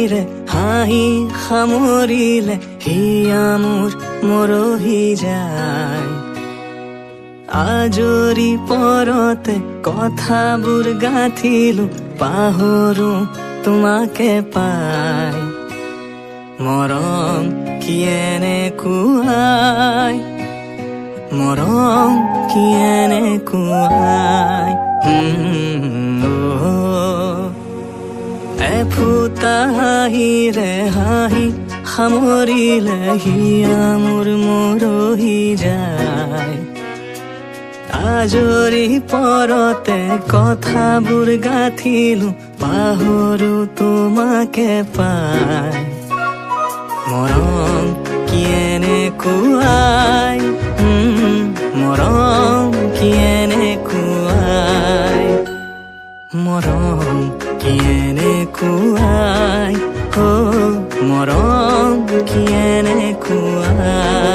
হাঁহিৰে হাঁহি সামৰিলে হিয়া মোৰ মৰহি যায়। আজৰি পৰতে কথাবোৰ গাঁঠিলো পাহৰো তোমাকে পাই। মৰম কি এনেকুৱাই, মৰম কি এনেকুৱাই। এফুটা হাঁহিৰে হাঁহি সামৰিলে হিয়া মোৰ মৰহি যায়। আজৰি পৰতে কথাবোৰ গাঁঠিলো পাহৰো তোমাকে পাই। মৰম কি এনেকুৱাই, মৰম কি এনেকুৱাই, মৰম কি এনেকুৱাই, মৰম কি এনেকুৱাই।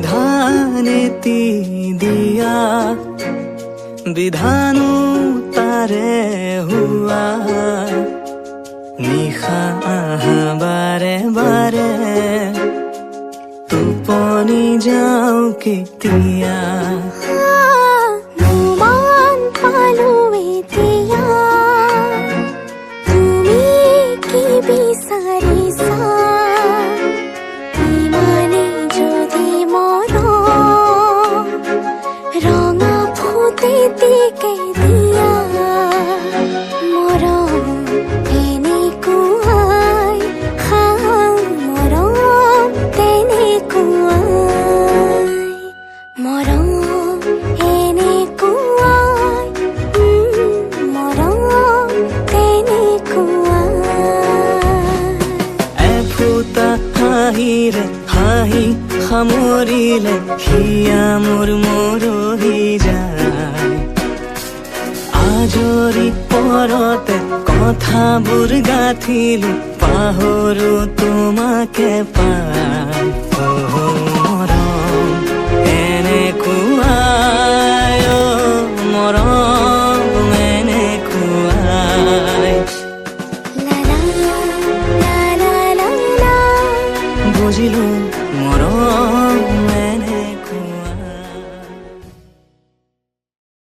সংবিধানেতি দিয়া বিধানো তাৰে হোৱা, নিশা আহা বাৰে বাৰে টোপনি যাওঁ কেতিয়া। হাঁহিৰে হাঁহি সামৰিলে হিয়া মোৰ মৰহি যায়। আজৰি পৰতে কথাবোৰ গাঁঠিলো পাহৰো তোমাকে পাই।